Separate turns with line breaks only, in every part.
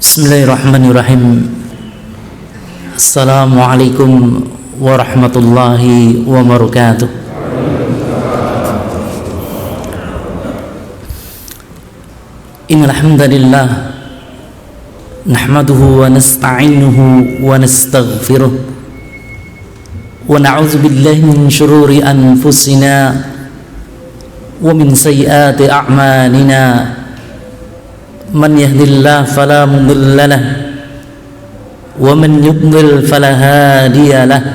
Bismillahirrahmanirrahim. Assalamualaikum warahmatullahi wabarakatuh. Innal hamdalillah nahmaduhu wa nasta'inuhu wa nastaghfiruh wa na'udzu billahi min shururi anfusina wa min sayyiati a'malina. Man yahdihillahu fala mudilla lahu wa man yudlil fala hadiya lahu.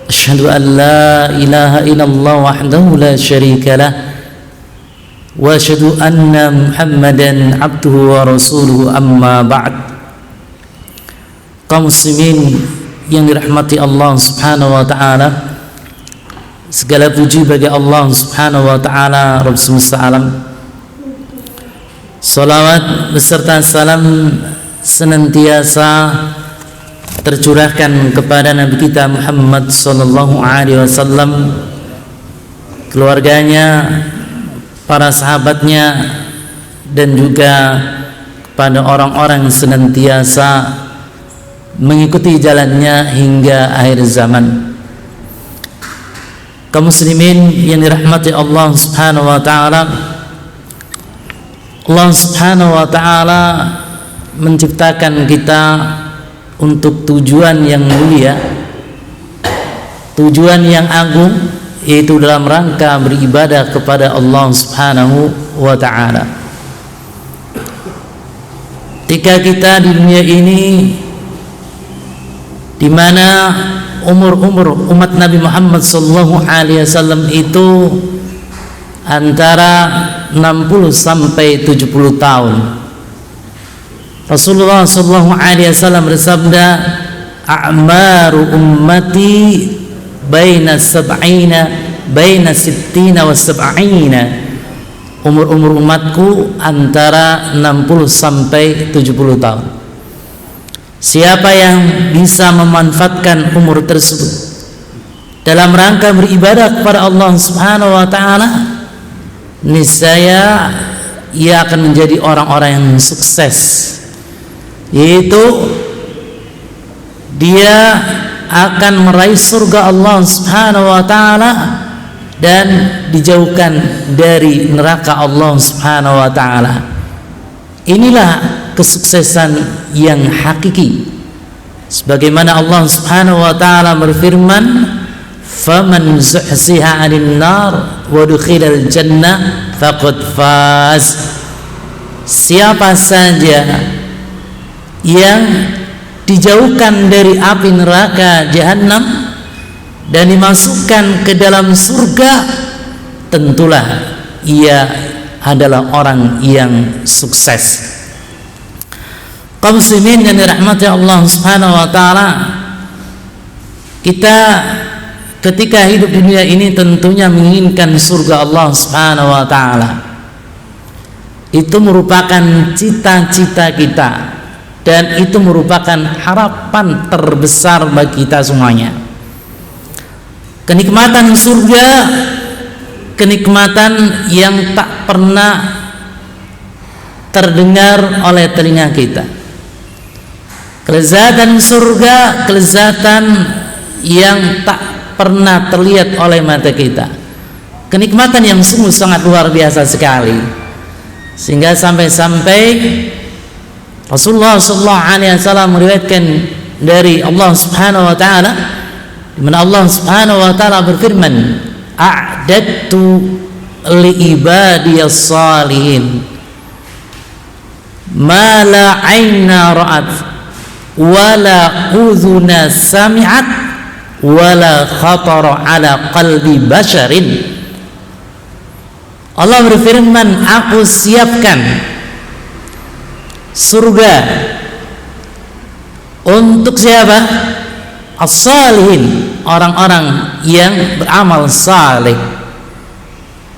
Asyhadu an la ilaha illallah wahdahu la syarika lahu wa asyhadu anna Muhammadan abduhu wa rasuluhu, amma ba'd. Kaum muslimin yang dirahmati Allah Subhanahu wa taala, segala puji bagi Allah Subhanahu wa taala, Rabb semesta alam. Salawat beserta salam senantiasa tercurahkan kepada Nabi kita Muhammad sallallahu alaihi wasallam, keluarganya, para sahabatnya, dan juga kepada orang-orang yang senantiasa mengikuti jalannya hingga akhir zaman. Kaum muslimin yang dirahmati Allah Subhanahu wa taala, Allah Subhanahu wa ta'ala menciptakan kita untuk tujuan yang mulia, tujuan yang agung, yaitu dalam rangka beribadah kepada Allah Subhanahu wa ta'ala. Ketika kita di dunia ini, di mana umur umat Nabi Muhammad sallallahu alaihi wasallam itu antara 60 sampai 70 tahun. Rasulullah sallallahu alaihi wasallam bersabda, "A'maru ummati baina sittina wa sab'ina." Umur umatku antara 60 sampai 70 tahun. Siapa yang bisa memanfaatkan umur tersebut dalam rangka beribadah kepada Allah Subhanahu wa taala, niscaya ia akan menjadi orang-orang yang sukses, yaitu dia akan meraih surga Allah Subhanahu wa taala dan dijauhkan dari neraka Allah Subhanahu wa taala. Inilah kesuksesan yang hakiki, sebagaimana Allah Subhanahu wa taala berfirman, "Faman zuhziha 'anil nar wa dukhilal jannah faqad faz." Siapa saja yang dijauhkan dari api neraka jahanam dan dimasukkan ke dalam surga, tentulah ia adalah orang yang sukses. Kaum muslimin yang dirahmati Allah Subhanahu wa taala, kita ketika hidup di dunia ini tentunya menginginkan surga Allah Subhanahu wa taala. Itu merupakan cita-cita kita dan itu merupakan harapan terbesar bagi kita semuanya. Kenikmatan surga, kenikmatan yang tak pernah terdengar oleh telinga kita. Kelezatan surga, kelezatan yang tak pernah terlihat oleh mata kita, kenikmatan yang sungguh sangat luar biasa sekali, sehingga sampai-sampai Rasulullah sallallahu alaihi wasallam meriwayatkan dari Allah Subhanahu wa taala, di mana Allah Subhanahu wa taala berfirman, "A'dadtu li ibadiyas salihin ma la 'aina ra'at wa la udhuna sami'at wala khatara ala qalbi basharin." Allah berfirman, "Aku siapkan surga untuk siapa? As-salihin, orang-orang yang beramal saleh."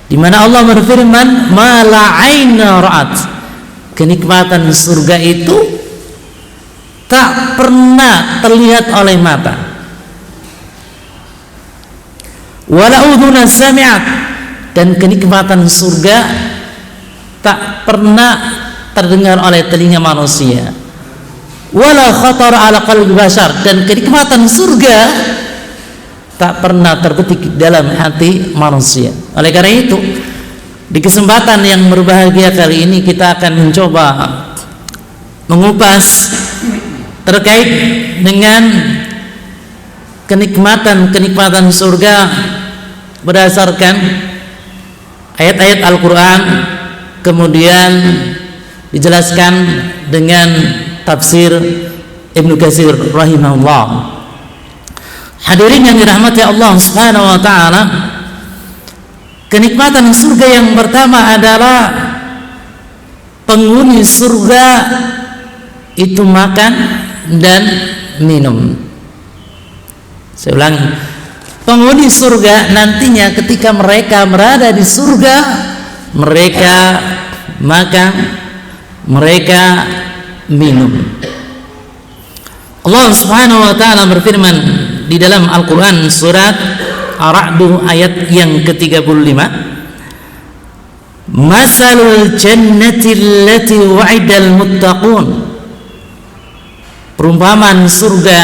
Di mana Allah berfirman, "Ma la 'aina ra'at." Kenikmatan surga itu tak pernah terlihat oleh mata, wala udhuna sami'at, dan kenikmatan surga tak pernah terdengar oleh telinga manusia. wala khatar ala qalbi bashar, dan kenikmatan surga tak pernah terbetik dalam hati manusia. Oleh karena itu, di kesempatan yang berbahagia kali ini kita akan mencoba mengupas terkait dengan kenikmatan surga berdasarkan ayat-ayat Al-Quran, kemudian dijelaskan dengan tafsir Ibnu Katsir rahimahullah. Hadirin yang dirahmati Allah Subhanahu wa taala, kenikmatan surga yang pertama adalah penghuni surga itu makan dan minum. Saya ulangi, penghuni surga nantinya ketika mereka berada di surga, mereka makan, mereka minum. Allah Subhanahu wa taala berfirman di dalam Al-Qur'an surat Ar-Ra'd ayat yang ke-35, Masalul jannati allati wa'idal muttaqun, perumpamaan surga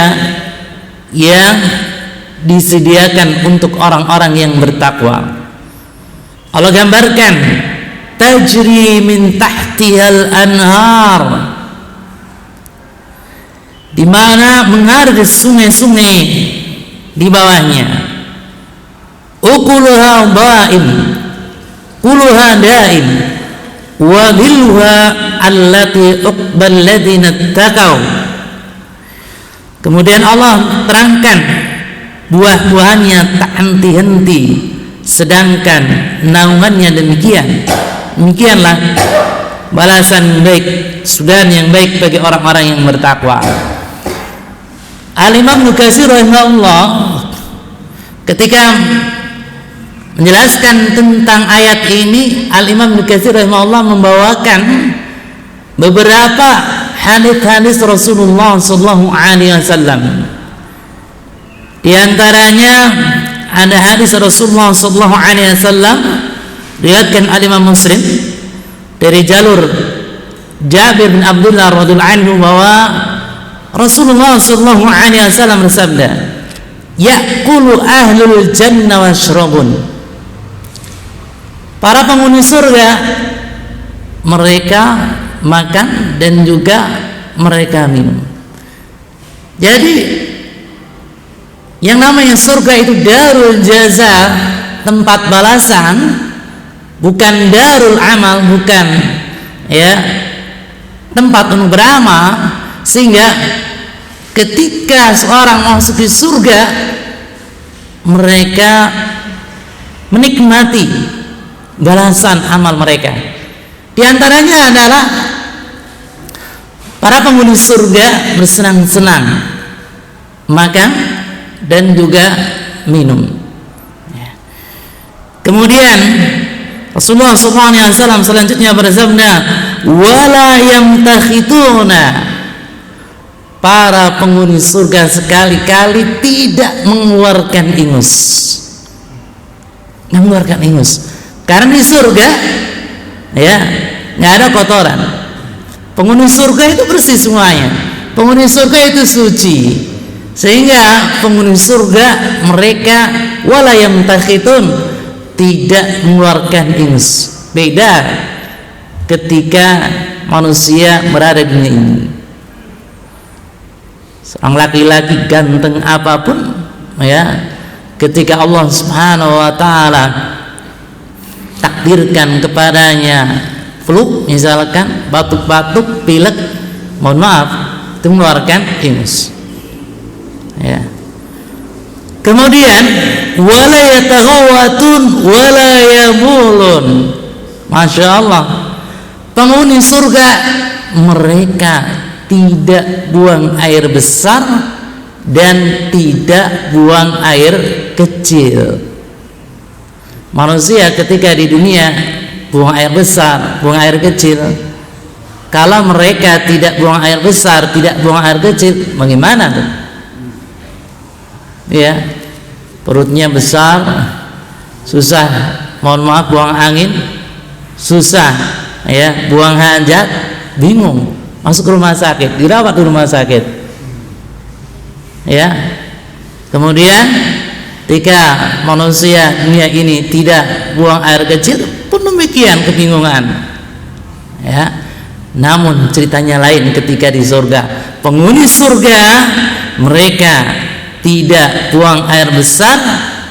yang disediakan untuk orang-orang yang bertakwa. Allah gambarkan, tajri min tahtihal anhar, di mana mengalir sungai-sungai di bawahnya. Ukuluha ba'in, kuluha da'in, wa dhilluha allati uqbal ladina taqaw. Kemudian Allah terangkan buah-buahannya tak henti-henti, sedangkan naungannya demikian. Demikianlah balasan baik, sudahan yang baik bagi orang-orang yang bertakwa. Al-Imam Ibnu Katsir rahimahullah ketika menjelaskan tentang ayat ini, Al-Imam Ibnu Katsir rahimahullah membawakan beberapa hadis-hadis Rasulullah sallallahu alaihi wasallam. Di antaranya ada hadis Rasulullah sallallahu alaihi wasallam riwayatkan Al-Imam Muslim dari jalur Jabir bin Abdullah radhiyallahu anhu bahwa Rasulullah sallallahu alaihi wasallam bersabda, ya'kulu ahlul jannah washrabun, para penghuni surga mereka makan dan juga mereka minum. Jadi yang namanya surga itu darul jaza, tempat balasan, bukan darul amal, bukan ya tempat untuk beramal. Sehingga ketika seorang masuk di surga, mereka menikmati balasan amal mereka. Di antaranya adalah para penghuni surga bersenang-senang makan dan juga minum. Kemudian Rasulullah SAW selanjutnya bersabda, wala yamtakhituna, para penghuni surga sekali-kali tidak mengeluarkan ingus. Mengeluarkan ingus. Karena di surga ya nggak ada kotoran. Penghuni surga itu bersih semuanya. Penghuni surga itu suci. Sehingga penghuni surga mereka wala yamtakhitun, tidak mengeluarkan ingus. Beda ketika manusia berada di dunia ini. Seorang laki-laki ganteng apapun ya, ketika Allah Subhanahu wa taala takdirkan kepadanya flu misalkan, batuk-batuk, pilek, mohon maaf, itu mengeluarkan ingus ya. Kemudian wala yataghawatun wala yamulun, Masya Allah, penghuni surga mereka tidak buang air besar dan tidak buang air kecil. Manusia ketika di dunia buang air besar, buang air kecil. Kalau mereka tidak buang air besar, tidak buang air kecil, bagaimana tuh? Ya, perutnya besar, susah, mohon maaf, buang angin, susah, ya, buang hajat, bingung. masuk ke rumah sakit, dirawat di rumah sakit. Ya. Kemudian ketika manusia dunia ini tidak buang air kecil pun demikian, kebingungan. Ya. Namun ceritanya lain ketika di surga. Penghuni surga mereka tidak buang air besar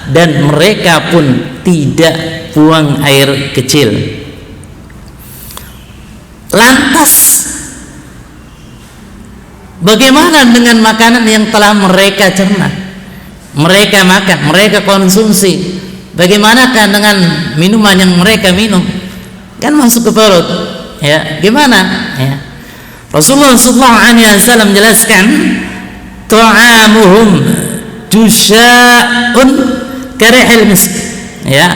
dan mereka pun tidak buang air kecil. Lantas bagaimana dengan makanan yang telah mereka cerna, mereka makan, mereka konsumsi? Bagaimanakah dengan minuman yang mereka minum? Kan masuk ke perut. Ya, gimana? Ya. Rasulullah SAW menjelaskan, ta'amuhum jusya'un karihil misk. Ya.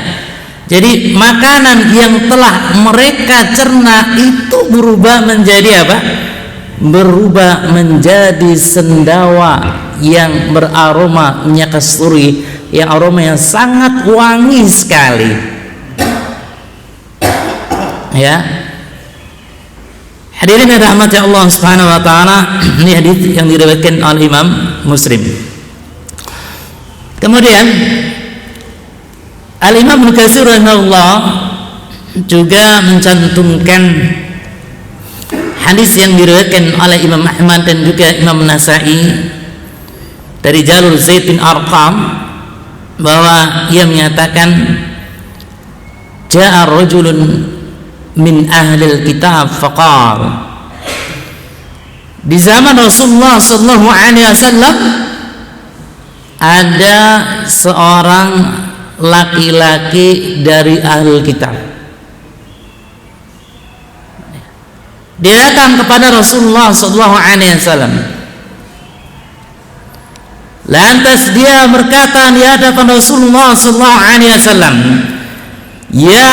Jadi makanan yang telah mereka cerna itu berubah menjadi apa? Berubah menjadi sendawa yang beraroma minyak kasturi, yang aroma yang sangat wangi sekali. Ya. Hadirin yang dirahmati Allah Subhanahu wa taala, ini hadis yang diriwayatkan oleh Imam Muslim. Kemudian Al-Imam Ibnu Katsir rahimahullah juga mencantumkan hadis yang diriwayatkan oleh Imam Ahmad dan juga Imam Nasa'i dari jalur Zaid bin Arqam, bahwa ia menyatakan, ja'a rajulun min ahlil kitab faqal, di zaman Rasulullah sallallahu alaihi wasallam ada seorang laki-laki dari ahlul kitab. Dia datang kepada Rasulullah sallallahu alaihi wasallam. Lantas dia berkata di hadapan Rasulullah sallallahu alaihi wasallam, ya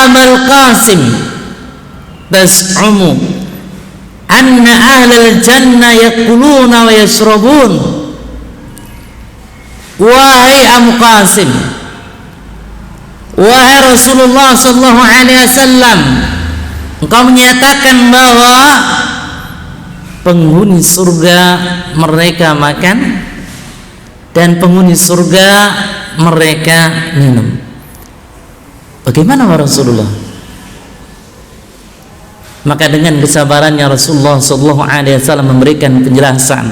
Abul Qasim, tas'umu anna ahlal jannah yakuluna wa yashrabun. Wahai Abu Qasim, wahai Rasulullah sallallahu alaihi wasallam, engkau menyatakan bahwa penghuni surga mereka makan dan penghuni surga mereka minum. Bagaimana Rasulullah? Maka dengan kesabarannya Rasulullah sallallahu alaihi wasallam memberikan penjelasan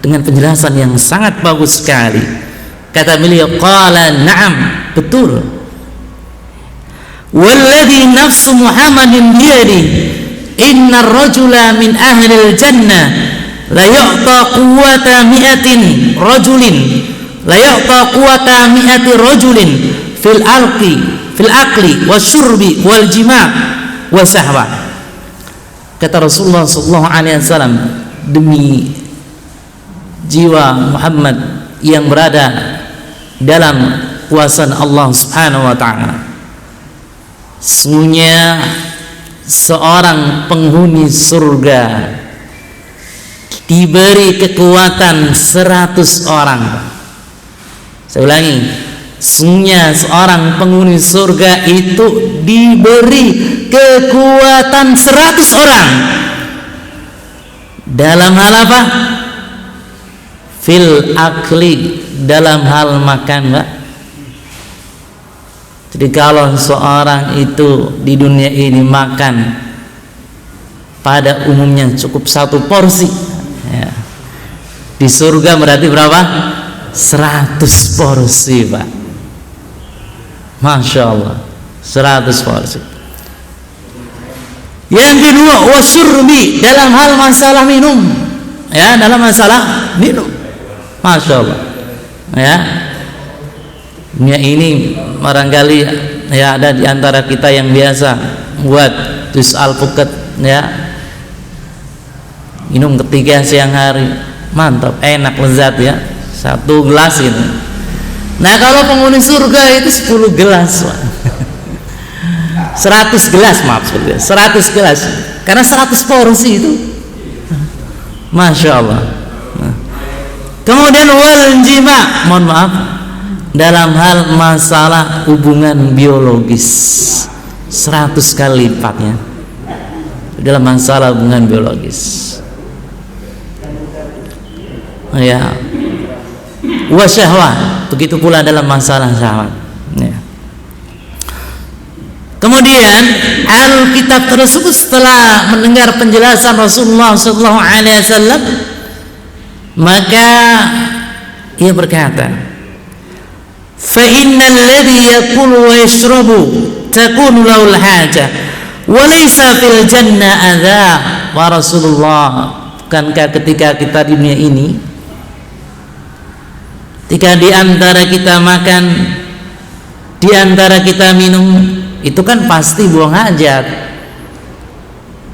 dengan penjelasan yang sangat bagus sekali. Kata beliau, qala na'am, betul. Walladhi nafsu Muhammadin biyadi, inna rajula min ahlil jannah la yu'ta quwwata mi'atin rajulin, la yu'ta quwwata mi'ati rajulin fil akli wasyurbi wal jima' wasahwa. Kata Rasulullah sallallahu alaihi wasallam, demi jiwa Muhammad yang berada dalam kuasa Allah Subhanahu wa taala, sesungguhnya seorang penghuni surga diberi kekuatan 100 orang. Saya ulangi, sesungguhnya seorang penghuni surga itu diberi kekuatan 100 orang. Dalam hal apa? Fil akli, dalam hal makan, Pak. Jadi kalau seorang itu di dunia ini makan pada umumnya cukup 1 porsi, ya, di surga berarti berapa? 100 porsi, Pak. Masya Allah, 100 porsi. Yang kedua, wasyurbi, dalam hal masalah minum, ya, dalam masalah minum, Masya Allah, ya. Dunia ini barangkali ya ada di antara kita yang biasa buat jus alpukat, ya, minum ketiga siang hari, mantap, enak, lezat, ya, 1 gelas itu. Nah kalau penghuni surga itu 10 gelas, Pak. 100 gelas, maaf, 100 gelas, karena 100 porsi itu, Masya Allah. Nah. Kemudian wal jima, mohon maaf, dalam hal masalah hubungan biologis 100 kali lipatnya. dalam masalah hubungan biologis. Ya, wa syahwat, begitu pula dalam masalah syahwat. Ya. Kemudian Alkitab tersebut setelah mendengar penjelasan Rasulullah SAW, maka ia berkata, fa innal ladzi yaqulu wa yashrabu takunu lahul hajah wa laysa fil jannah adza. Wa Rasulullah, bukankah ketika kita di dunia ini, ketika di antara kita makan, di antara kita minum, itu kan pasti buang hajat.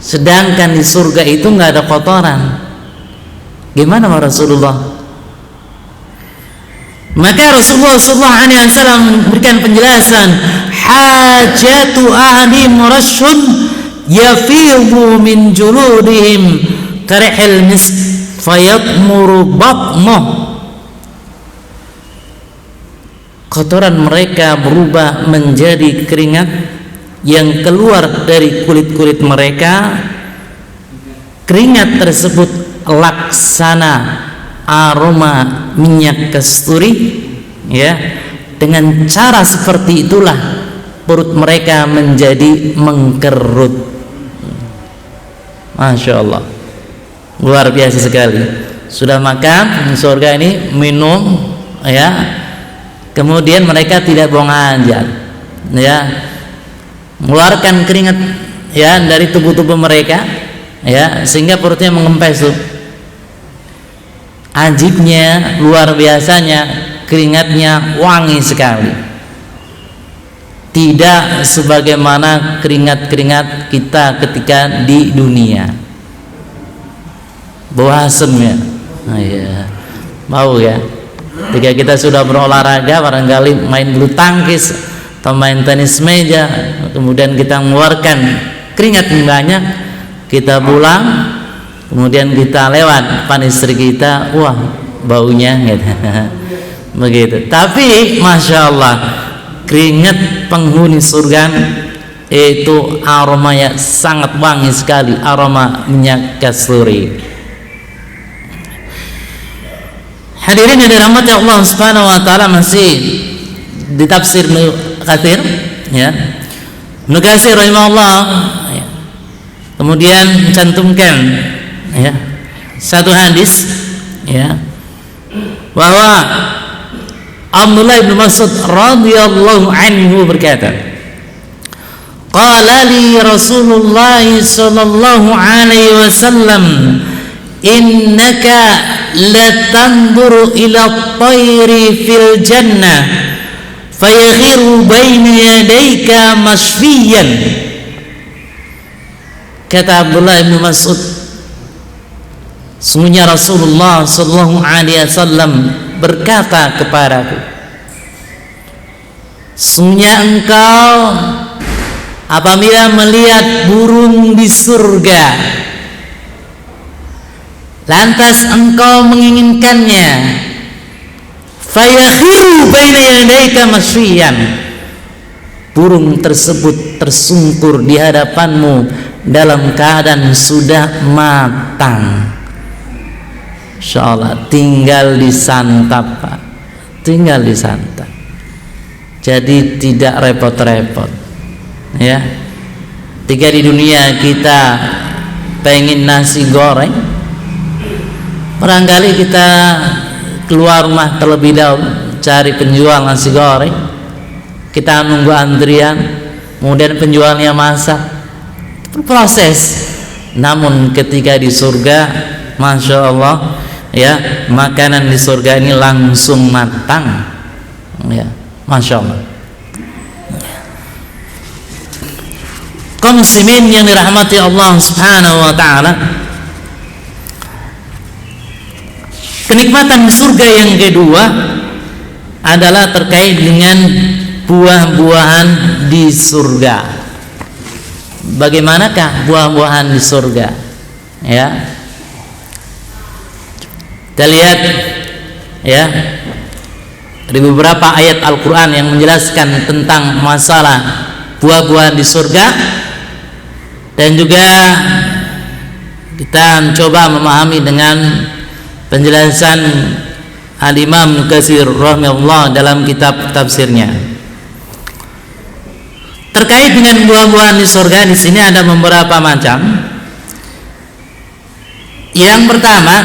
Sedangkan di surga itu nggak ada kotoran. Gimana Rasulullah? Maka Rasulullah SAW memberikan penjelasan, hajatu ahli murashun yafidu min juludihim karihil misk fayatmuru batnuh. Kotoran mereka berubah menjadi keringat yang keluar dari kulit-kulit mereka. Keringat tersebut laksana aroma minyak kasturi, ya. Dengan cara seperti itulah perut mereka menjadi mengkerut. Masya Allah, luar biasa sekali. Sudah makan di surga ini, minum, ya, kemudian mereka tidak buang hajat, ya, mengeluarkan keringat, ya, dari tubuh-tubuh mereka, ya, sehingga perutnya mengempes tuh. Ajibnya, luar biasanya, keringatnya wangi sekali. Tidak sebagaimana keringat-keringat kita ketika di dunia. Bau asemnya, ya, bau, ya. Ketika kita sudah berolahraga, barangkali main bulu tangkis atau main tenis meja, kemudian kita mengeluarkan keringat yang banyak, kita pulang, kemudian kita lewat depan istri kita, wah, baunya, gitu. Begitu. Tapi masya Allah, keringat penghuni surga itu aromanya sangat wangi sekali, aroma minyak kasturi. Hadirin yang dirahmati Allah Subhanahu wa taala, masih di tafsir Ibnu Katsir, ya. Ibnu Katsir rahimahullah, ya, kemudian mencantumkan, ya, satu hadis, ya, bahwa Abdullah bin Mas'ud radhiyallahu anhu berkata, qala li Rasulullah sallallahu alaihi wasallam, innaka latanduru ila at-tayri fil jannah fayakhiru baina yadayka masfiyan. Kata Abdullah bin Mas'ud, sungguhnya Rasulullah sallallahu alaihi wasallam berkata kepadaku, sungguhnya engkau apabila melihat burung di surga, lantas engkau menginginkannya, fayakhiru baina yadayka masfiyan, burung tersebut tersungkur di hadapanmu dalam keadaan sudah matang. Insyaallah, tinggal disantap, Pak, tinggal disantap. Jadi tidak repot-repot, ya. Ketika di dunia kita pengen nasi goreng, barangkali kita keluar rumah terlebih dahulu cari penjual nasi goreng, kita nunggu antrian, kemudian penjualnya masak, proses. Namun ketika di surga, masya Allah, ya, makanan di surga ini langsung matang, ya, masya Allah. Kaum muslimin yang dirahmati Allah Subhanahu wa taala, kenikmatan surga yang kedua adalah terkait dengan buah-buahan di surga. Bagaimanakah buah-buahan di surga? Ya, kita lihat, ya, di beberapa ayat Al-Quran yang menjelaskan tentang masalah buah-buahan di surga. Dan juga kita coba memahami dengan penjelasan Al-Imam Ibnu Katsir rahimahullah dalam kitab tafsirnya. Terkait dengan buah-buahan di surga, di sini ada beberapa macam. Yang pertama,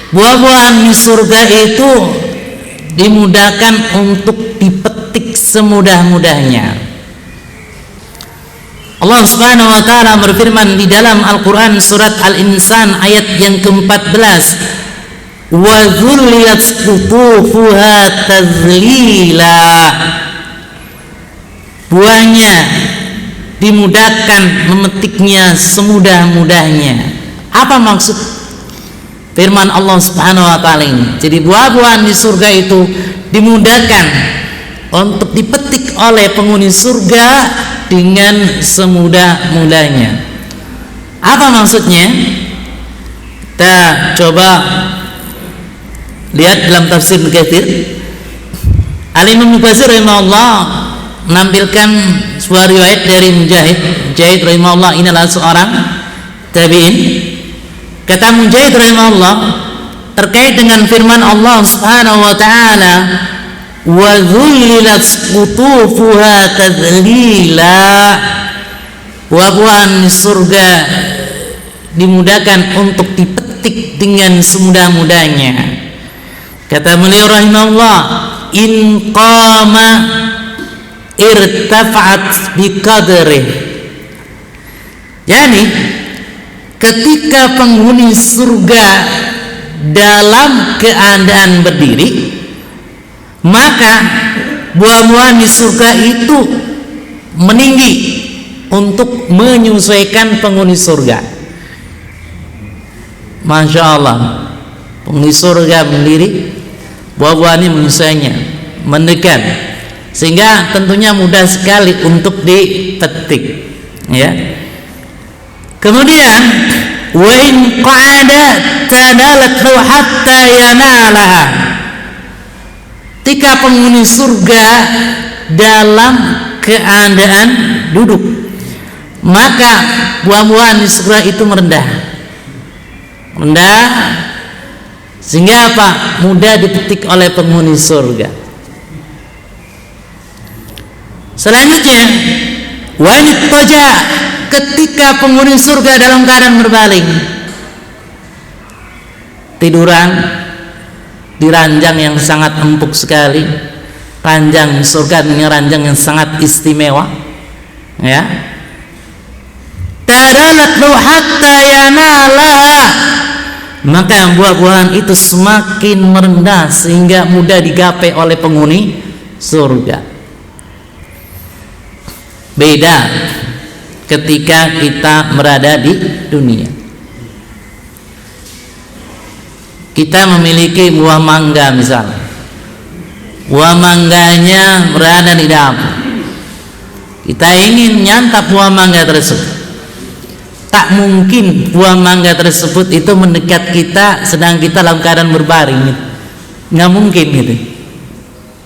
buah-buahan di surga itu dimudahkan untuk dipetik semudah-mudahnya. Allah Subhanahu wa taala berfirman di dalam Al-Qur'an surat Al-Insan ayat yang ke-14, "Wa dzullilat qutufuha tadzlila." Buahnya dimudahkan memetiknya semudah-mudahnya. Apa maksud firman Allah Subhanahu wa taala ini? Jadi buah-buahan di surga itu dimudahkan untuk dipetik oleh penghuni surga dengan semudah-mudahnya. Apa maksudnya? Kita coba lihat dalam tafsir Ibnu Katsir. Al-Imam Ibnu Katsir rahimahullah menampilkan sebuah riwayat dari Mujahid. Mujahid rahimahullah ini adalah seorang tabi'in. Kata Mujahid rahimahullah terkait dengan firman Allah Subhanahu wa taala, "Wa dzullilat qutufuha tadzlila." Buah-buahan di surga dimudahkan untuk dipetik dengan semudah-mudahnya. Kata beliau rahimahullah, "In qama irtafa'at biqadrih." Yani ketika penghuni surga dalam keadaan berdiri, maka buah-buahan di surga itu meninggi untuk menyesuaikan penghuni surga. Masya Allah, penghuni surga berdiri, buah-buahannya menyesuaikannya, mendekat, sehingga tentunya mudah sekali untuk dipetik. Ya. Kemudian, wa in qa'ada tadalathu hatta yanalaha. Ketika penghuni surga dalam keadaan duduk, maka buah-buahan di surga itu merendah sehingga apa? Mudah dipetik oleh penghuni surga. Selanjutnya, wanit toja, ketika penghuni surga dalam keadaan berbaring, tiduran di ranjang yang sangat empuk sekali, ranjang surga dengan ranjang yang sangat istimewa, ya. Tadalathu hatta yanalaha, maka buah-buahan itu semakin merendah sehingga mudah digapai oleh penghuni surga. Beda ketika kita berada di dunia. Kita memiliki buah mangga misalnya, buah mangganya berada di dapur, kita ingin nyantap buah mangga tersebut. Tak mungkin buah mangga tersebut itu mendekat kita sedang kita dalam keadaan berbaring, nggak mungkin gitu.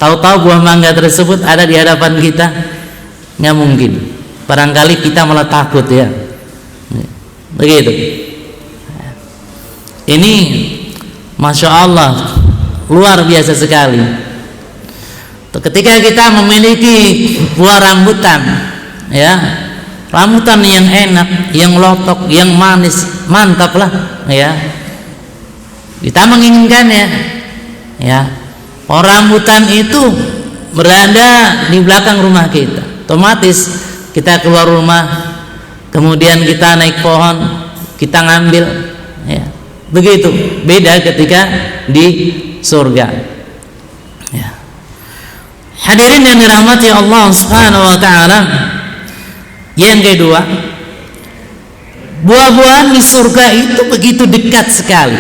Tahu-tahu buah mangga tersebut ada di hadapan kita, nggak mungkin. Barangkali kita malah takut, ya, begitu. Ini Masya Allah luar biasa sekali. Ketika kita memiliki buah rambutan, ya, rambutan yang enak, yang lotok, yang manis, mantap lah, ya. Kita menginginkannya, ya. Pohon rambutan itu berada di belakang rumah kita. Otomatis kita keluar rumah, kemudian kita naik pohon, kita ngambil, ya. Begitu. Beda ketika di surga, ya. Hadirin yang dirahmati Allah Subhanahu wa taala, yang kedua, buah-buahan di surga itu begitu dekat sekali,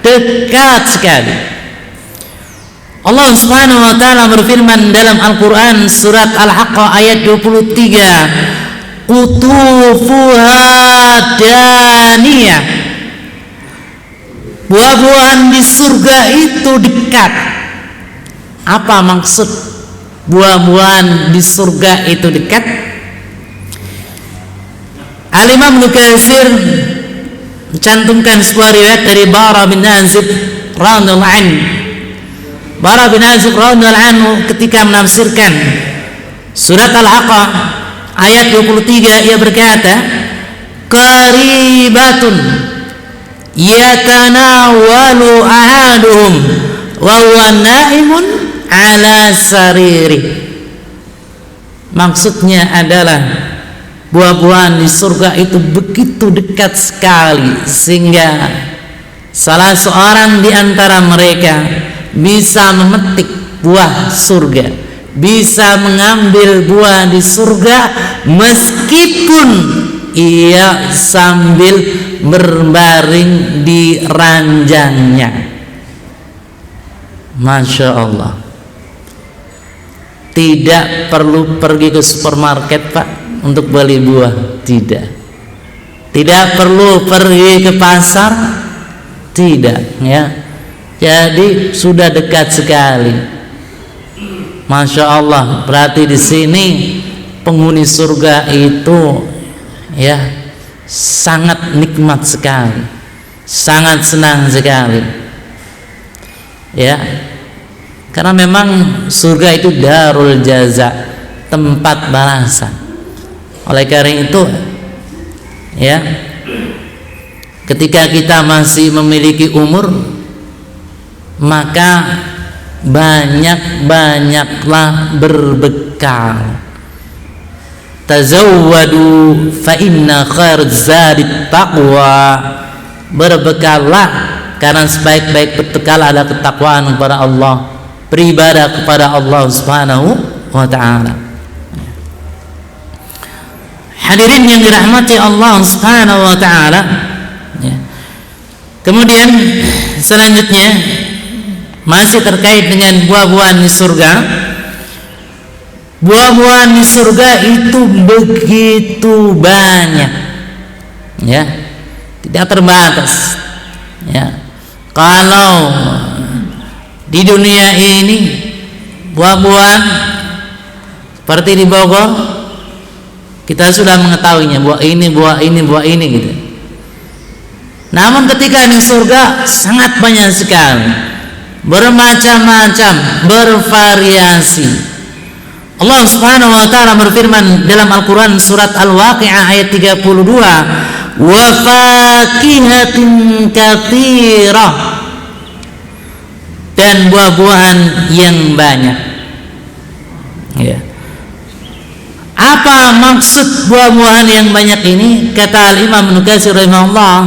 dekat sekali. Allah Subhanahu wa taala berfirman dalam Al-Qur'an surat Al-Haqqah ayat 23, "Qutufuha daniyah." Buah-buahan di surga itu dekat. Apa maksud buah-buahan di surga itu dekat? Al-Imam Ibnu Katsir mencantumkan sebuah riwayat dari Bara bin Azib radhiyallahu anhu. Bara bin Azib radhiyallahu anhu ketika menafsirkan surat Al-Haqqah ayat 23, ia berkata, qaribatun yatanawalu ahaduhum wa huwa naimun ala sariri. Maksudnya adalah buah-buahan di surga itu begitu dekat sekali sehingga salah seorang di antara mereka bisa memetik buah surga, bisa mengambil buah di surga meskipun ia sambil berbaring di ranjangnya. Masya Allah. Tidak perlu pergi ke supermarket, Pak, untuk beli buah. Tidak perlu pergi ke pasar. Tidak, ya. Jadi sudah dekat sekali. Masya Allah. Berarti di sini penghuni surga itu ya sangat nikmat sekali, sangat senang sekali, ya. Karena memang surga itu darul jaza, tempat balasan. Oleh karena itu, ya, ketika kita masih memiliki umur, maka banyak-banyaklah berbekal. Tazawwadu fa inna khairaz zadit taqwa. Berbekallah karena sebaik-baik berbekal adalah ketakwaan kepada Allah, beribadah kepada Allah Subhanahu wa taala. Hadirin yang dirahmati Allah Subhanahu wa taala, ya. Kemudian selanjutnya masih terkait dengan buah-buahan di surga. Buah-buahan di surga itu begitu banyak, ya, tidak terbatas, ya. Kalau di dunia ini buah-buahan seperti di Bogor kita sudah mengetahuinya, buah ini gitu. Namun ketika di surga sangat banyak sekali, bermacam-macam, bervariasi. Allah Subhanahu wa taala berfirman dalam Al-Qur'an surat Al-Waqi'ah ayat 32, wa fakihatin katsirah, dan buah-buahan yang banyak, ya. Apa maksud buah-buahan yang banyak ini? Kata Al-Imam Ibnu Katsir rahimahullah,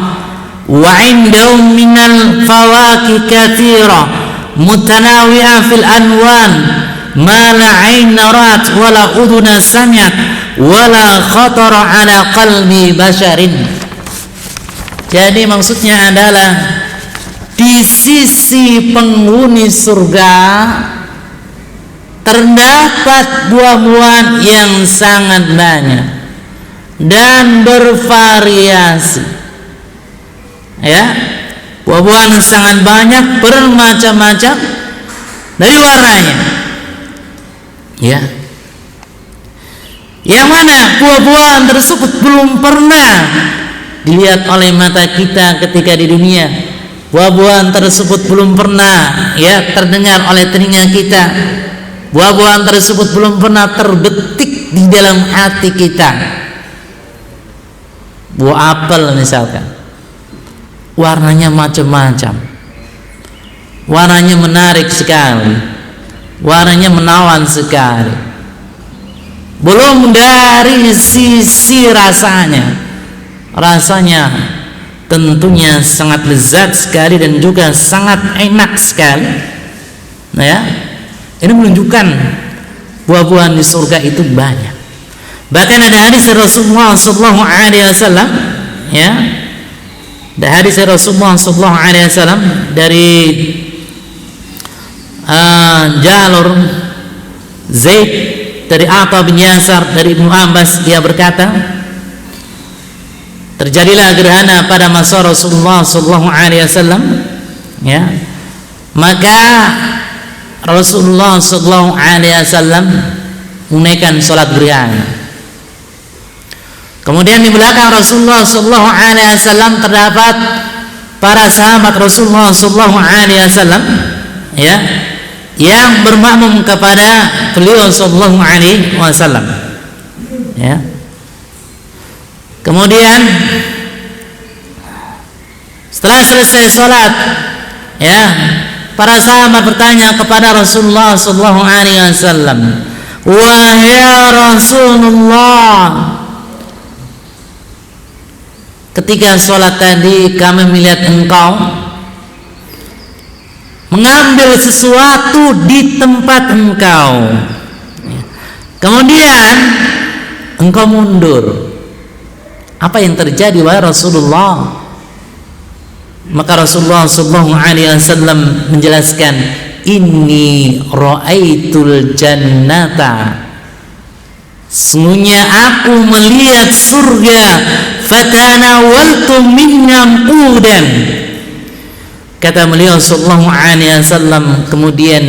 wa indahum minal fawakih katsirah mutanawi'ah fil anwan ma la 'ain ra'at wa la udhun sami'at wa la khatara 'ala qalbi basharin. Jadi maksudnya adalah di sisi penghuni surga terdapat buah-buahan yang sangat banyak dan bervariasi, ya. Buah-buahan sangat banyak, bermacam-macam dari warnanya, ya. Yang mana buah-buahan tersebut belum pernah dilihat oleh mata kita ketika di dunia. Buah-buahan tersebut belum pernah, ya, terdengar oleh telinga kita. Buah-buahan tersebut belum pernah terbetik di dalam hati kita. Buah apel misalkan, warnanya macam-macam, warnanya menarik sekali, warnanya menawan sekali. Belum dari sisi rasanya tentunya sangat lezat sekali dan juga sangat enak sekali. Nah, ya, ini menunjukkan buah-buahan di surga itu banyak. Bahkan ada hadis Rasulullah sallallahu alaihi wasallam, ya. Ada hadis Rasulullah sallallahu alaihi wasallam dari jalur Zaid dari Atha bin Yasar dari Ibnu Abbas, dia berkata, terjadilah gerhana pada masa Rasulullah sallallahu alaihi wasallam, ya. Maka Rasulullah sallallahu alaihi wasallam menunaikan salat gerhana. Kemudian di belakang Rasulullah sallallahu alaihi wasallam terdapat para sahabat Rasulullah sallallahu alaihi wasallam, ya, yang bermakmum kepada beliau sallallahu alaihi wasallam, ya. Kemudian setelah selesai sholat, ya, para sahabat bertanya kepada Rasulullah sallallahu alaihi wasallam, "Wahai Rasulullah, ketika sholat tadi kami melihat engkau mengambil sesuatu di tempat engkau, kemudian engkau mundur. Apa yang terjadi wahai Rasulullah?" Maka Rasulullah sallallahu alaihi wasallam menjelaskan, "Inni ra'aitul jannata." Sesungguhnya aku melihat surga, fatanawaltu minna qudan. Kata beliau sallallahu alaihi wasallam, kemudian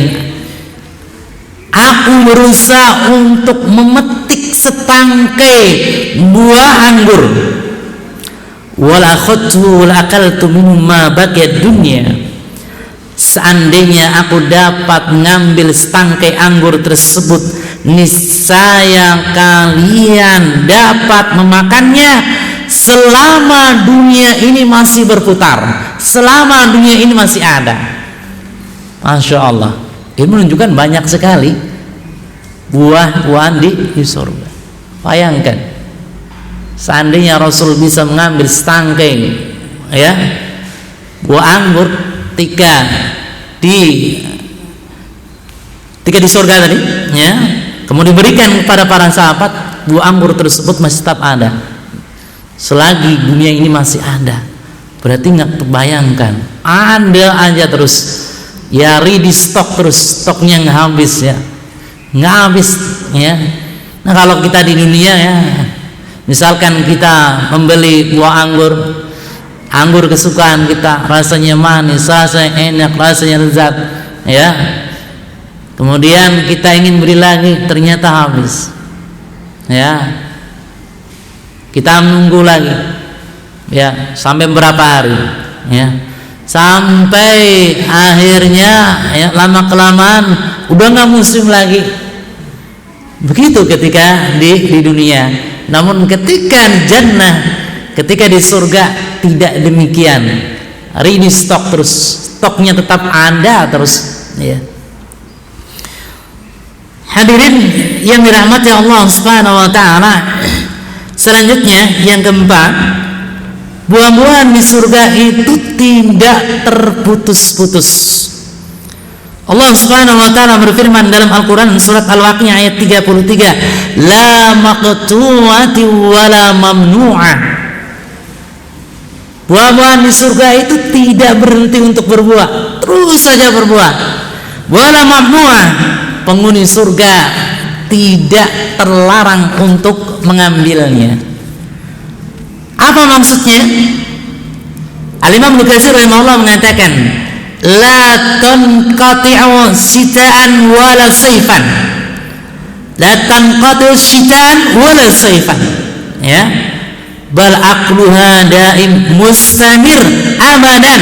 aku berusaha untuk memetik setangkai buah anggur. Wal akhadtu wal akaltu mimma baqiyad dunya. Seandainya aku dapat mengambil setangkai anggur tersebut, niscaya kalian dapat memakannya selama dunia ini masih berputar, selama dunia ini masih ada. Masya Allah, ini menunjukkan banyak sekali buah-buahan di surga. Bayangkan, seandainya Rasul bisa mengambil setangkai, ya, buah anggur ketika di surga tadi, ya, kemudian diberikan kepada para sahabat, buah anggur tersebut masih tetap ada selagi dunia ini masih ada. Berarti nggak terbayangkan, ada aja terus, ya, ready stok terus, stoknya nggak habis, ya, nggak habis, ya. Nah kalau kita di dunia, ya, misalkan kita membeli buah anggur kesukaan kita, rasanya manis, rasanya enak, rasanya lezat, ya. Kemudian kita ingin beli lagi, ternyata habis, ya. Kita menunggu lagi, ya, sampai berapa hari, ya, sampai akhirnya, ya, lama kelamaan udah nggak musim lagi. Begitu ketika di dunia. Namun ketika di jannah, ketika di surga tidak demikian. Hari ini stok terus, stoknya tetap ada terus, ya. Hadirin yang dirahmati Allah Subhanahu wa taala, selanjutnya yang keempat, buah-buahan di surga itu tidak terputus-putus. Allah Subhanahu wa taala berfirman dalam Al-Qur'an surat Al-Waqiah ayat 33, "La maqtu'ati wa la mamnu'ah." Buah-buahan di surga itu tidak berhenti untuk berbuah, terus saja berbuah. Wala mamnu'ah, penghuni surga tidak terlarang untuk mengambilnya. Apa maksudnya? Al-Imam Ibnu Katsir rahimahullah mengatakan, la tanqati'u sita'an wala sayfan. La tanqati'u sita'an wala sayfan. Ya. Bal aqluha daim mustamir abadan.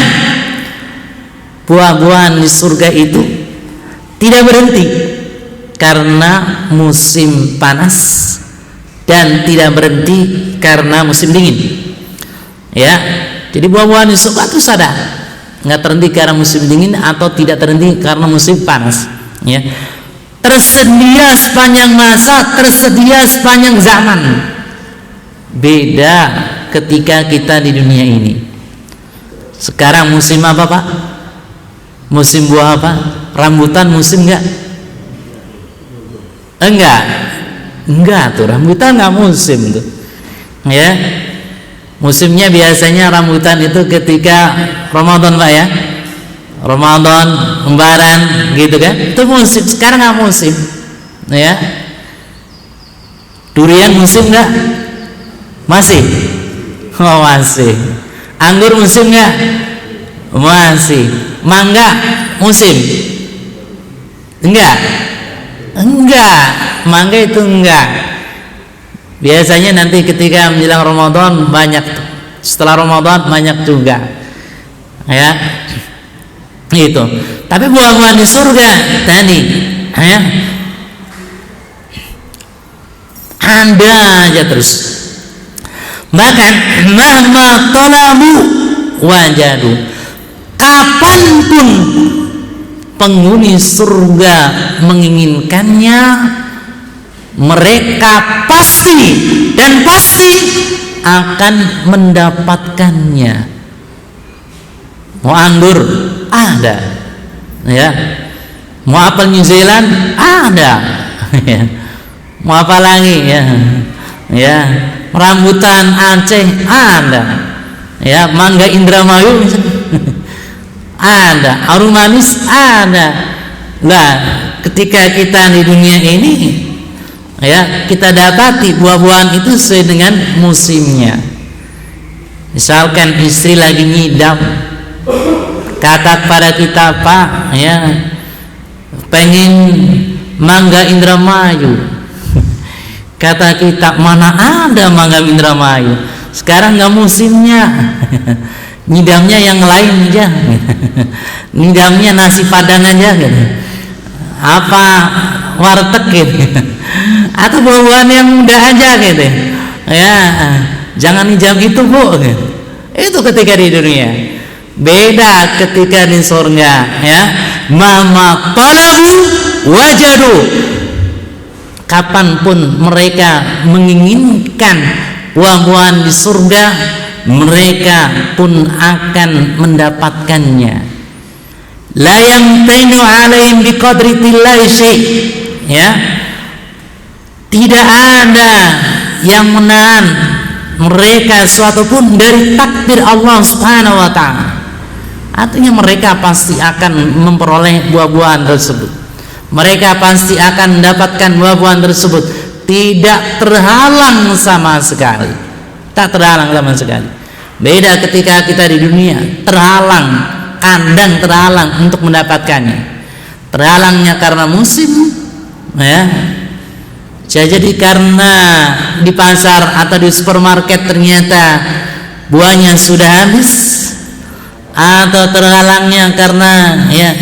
Buah-buahan di surga itu tidak berhenti karena musim panas dan tidak berhenti karena musim dingin. Ya. Jadi buah-buahan di surga itu sadar, nggak terhenti karena musim dingin atau tidak terhenti karena musim panas, ya. Tersedia sepanjang masa, tersedia sepanjang zaman. Beda ketika kita di dunia ini. Sekarang musim apa, Pak? Musim buah apa? Rambutan musim nggak? Enggak tuh, rambutan nggak musim tuh, ya. Musimnya biasanya rambutan itu ketika Ramadan, Pak, ya. Ramadan, Lebaran, gitu kan? Itu musim. Sekarang nggak musim, ya. Durian musim nggak? Masih? Oh, masih. Anggur musim nggak? Masih. Mangga musim? Enggak. Mangga itu enggak. Biasanya nanti ketika menjelang Ramadan banyak, setelah Ramadan banyak juga, ya itu. Tapi buah-buahan di surga tadi, ya ada aja terus. Bahkan mahma talabu wajadu, kapanpun penghuni surga menginginkannya, mereka pasti dan pasti akan mendapatkannya. Mau anggur ada, ya. Mau apel New Zealand ada, ya. Mau apa lagi, ya, ya. Rambutan Aceh ada, ya. Mangga Indramayu ada, harum manis ada. Nah, ketika kita di dunia ini, ya, kita dapati buah-buahan itu sesuai dengan musimnya. Misalkan istri lagi ngidam, kata pada kita, Pak, ya, pengen mangga Indramayu. Kata kita, mana ada mangga Indramayu, sekarang nggak musimnya. Ngidamnya yang lain aja, ngidamnya nasi padang aja gitu, apa warteg gitu, atau buah-buahan yang muda aja gitu, ya. Jangan ngidam itu, Bu, gitu. Itu ketika di dunia. Beda ketika di surga, ya. Mama talabu wajadu, kapanpun mereka menginginkan buah-buahan di surga, mereka pun akan mendapatkannya. La yamtanu alaihim biqadri tillahi syai', ya. Tidak ada yang menahan mereka suatu pun dari takdir Allah Subhanahu wa taala. Artinya mereka pasti akan memperoleh buah-buahan tersebut. Mereka pasti akan mendapatkan buah-buahan tersebut, tidak terhalang sama sekali. Tak terhalang sama sekali. Beda ketika kita di dunia, terhalang, kadang terhalang untuk mendapatkannya. Terhalangnya karena musim, ya. Jadi karena di pasar atau di supermarket ternyata buahnya sudah habis, atau terhalangnya karena, ya,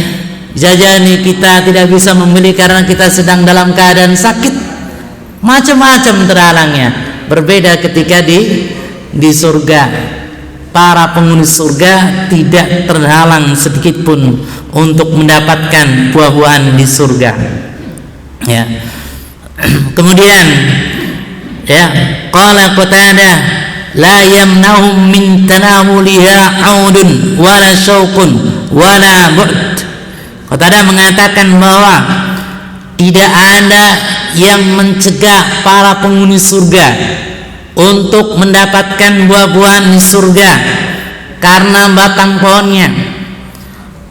jajani kita tidak bisa membeli karena kita sedang dalam keadaan sakit. Macam-macam terhalangnya. Berbeda ketika di surga. Para penghuni surga tidak terhalang sedikit pun untuk mendapatkan buah-buahan di surga, ya. Kemudian, ya, qala Qatadah, la yamnahum min tanawuliha 'audun wala syauqun wala bu'd. Qatadah mengatakan bahwa tidak ada yang mencegah para penghuni surga untuk mendapatkan buah-buahan di surga karena batang pohonnya,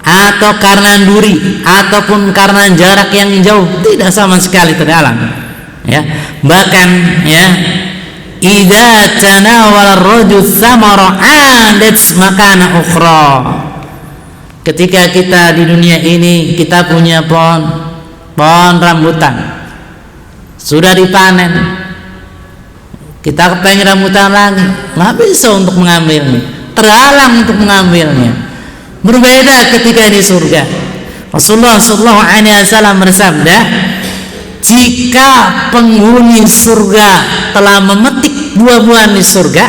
atau karena duri, ataupun karena jarak yang jauh, tidak sama sekali terhalang, ya. Bahkan, ya, idza tanawala ar-rajul thamara 'adat makana ukhra. Ketika kita di dunia ini, kita punya pohon rambutan, sudah dipanen, kita pengen rambutan lagi, nggak bisa untuk mengambilnya, terhalang untuk mengambilnya. Berbeda ketika di surga. Rasulullah SAW bersabda, jika penghuni surga telah memetik buah-buahan di surga,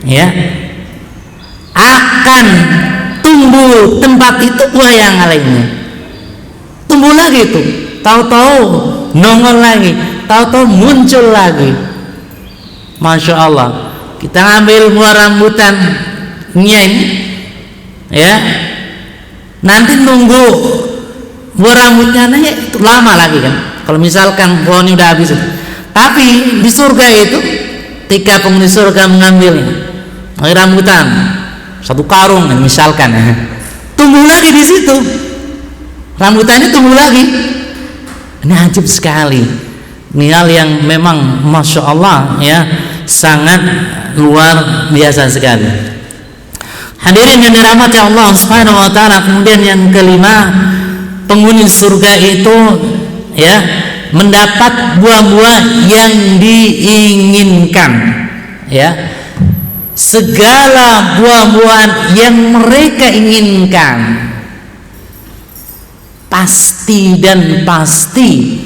ya, akan tumbuh tempat itu buah yang lainnya, tumbuh lagi tuh, tahu-tahu nongol lagi, tahu-tahu muncul lagi. Masya Allah, kita ambil buah rambutannya ini, ya, nanti nunggu buah rambutnya itu lama lagi kan, kalau misalkan pohonnya udah habis. Tapi di surga itu, ketika penghuni surga mengambilnya, rambutan satu karung misalkan, ya, tumbuh lagi di situ, rambutannya tumbuh lagi. Ini ajib sekali. Ini hal yang memang Masya Allah, ya, sangat luar biasa sekali. Hadirin yang dirahmati Allah Subhanahu wa taala. Kemudian yang kelima, penghuni surga itu, ya, mendapat buah-buah yang diinginkan, ya. Segala buah-buahan yang mereka inginkan pasti dan pasti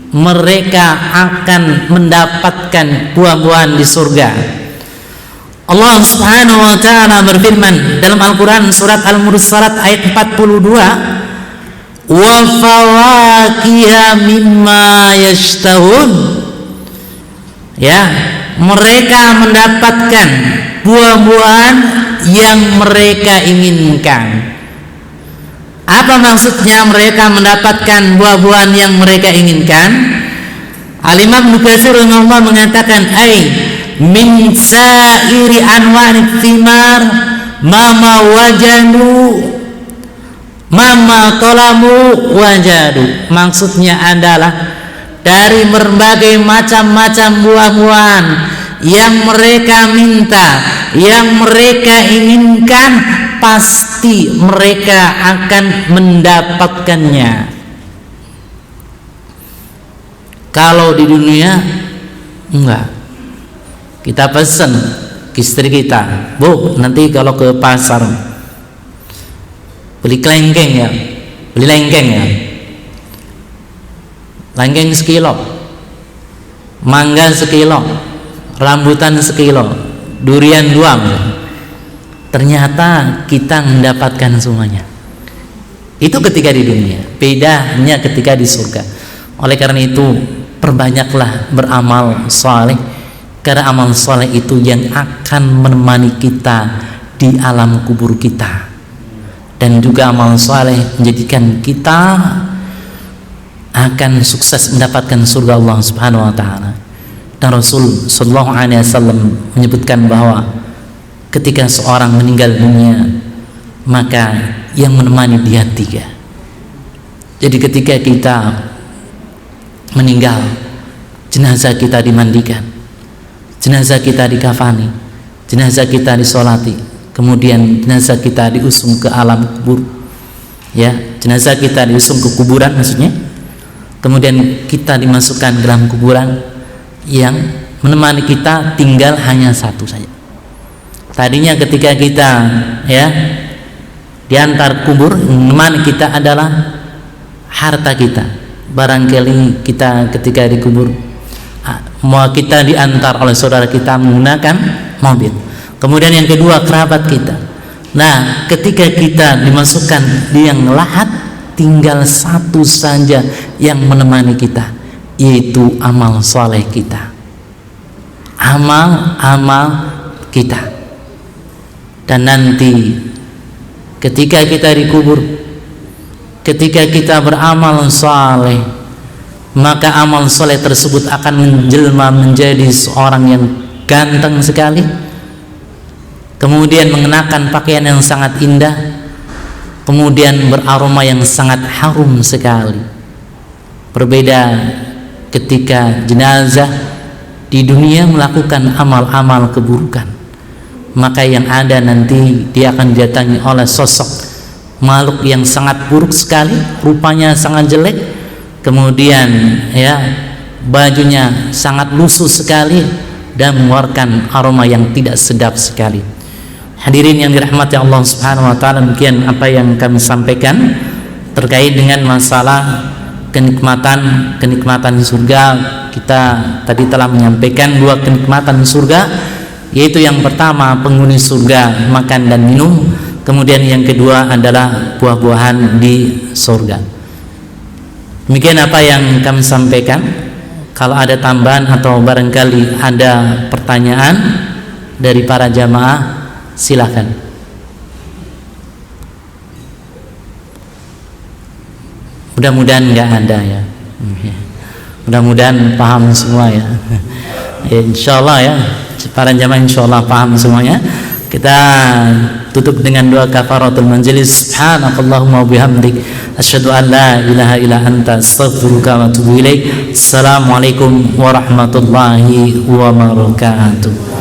mereka akan mendapatkan buah-buahan di surga. Allah Subhanahu wa taala berfirman dalam Al-Qur'an surat Al-Mursalat ayat 42, wa fawakiha mimma yashtahun, ya, mereka mendapatkan buah-buahan yang mereka inginkan. Apa maksudnya mereka mendapatkan buah-buahan yang mereka inginkan? Al-Imam Ibnu Katsir rahimahullah mengatakan, ai min sa'iri anwa'it thimar mama wajadu mama talamu wajadu. Maksudnya adalah dari berbagai macam-macam buah-buahan yang mereka minta, yang mereka inginkan, pasti mereka akan mendapatkannya. Kalau di dunia enggak, kita pesan ke istri kita, Bu, nanti kalau ke pasar beli kelengkeng ya, beli lengkeng ya, lengkeng sekilo, mangga sekilo, rambutan sekilo, durian 2. Ternyata kita mendapatkan semuanya. Itu ketika di dunia, bedanya ketika di surga. Oleh karena itu, perbanyaklah beramal soleh, karena amal soleh itu yang akan menemani kita di alam kubur kita, dan juga amal soleh menjadikan kita akan sukses mendapatkan surga Allah Subhanahu wa taala. Dan Rasul sallallahu alaihi wasallam menyebutkan bahwa ketika seorang meninggal dunia, maka yang menemani dia 3. Jadi ketika kita meninggal, jenazah kita dimandikan, jenazah kita dikafani, jenazah kita disolati, kemudian jenazah kita diusung ke alam kubur, ya, jenazah kita diusung ke kuburan maksudnya, kemudian kita dimasukkan ke dalam kuburan. Yang menemani kita tinggal hanya satu saja. Tadinya ketika kita, ya, diantar kubur, menemani kita adalah harta kita. Barangkali kita ketika dikubur, mau kita diantar oleh saudara kita menggunakan mobil. Kemudian yang kedua, kerabat kita. Nah, ketika kita dimasukkan di yang lahat, tinggal satu saja yang menemani kita, yaitu amal soleh kita, amal kita. Dan nanti ketika kita dikubur, ketika kita beramal soleh, maka amal soleh tersebut akan menjelma menjadi seorang yang ganteng sekali, kemudian mengenakan pakaian yang sangat indah, kemudian beraroma yang sangat harum sekali. Berbeda ketika jenazah di dunia melakukan amal-amal keburukan, maka yang ada nanti dia akan didatangi oleh sosok makhluk yang sangat buruk sekali, rupanya sangat jelek, kemudian, ya, bajunya sangat lusuh sekali dan mengeluarkan aroma yang tidak sedap sekali. Hadirin yang dirahmati Allah Subhanahu wa taala, demikian apa yang kami sampaikan terkait dengan masalah kenikmatan surga. Kita tadi telah menyampaikan 2 kenikmatan surga, yaitu yang pertama penghuni surga makan dan minum, kemudian yang kedua adalah buah-buahan di surga. Demikian apa yang kami sampaikan. Kalau ada tambahan atau barangkali ada pertanyaan dari para jamaah, silakan. Mudah-mudahan nggak ada ya. Mudah-mudahan paham semua ya. Ya, insyaallah ya, para jamaah insyaallah paham semuanya. Kita tutup dengan doa kafaratul majelis. Subhanakallahumma wabihamdik, asyhadu an la ilaha illa anta, astaghfiruka wa atubu ilaik. Assalamualaikum warahmatullahi wabarakatuh.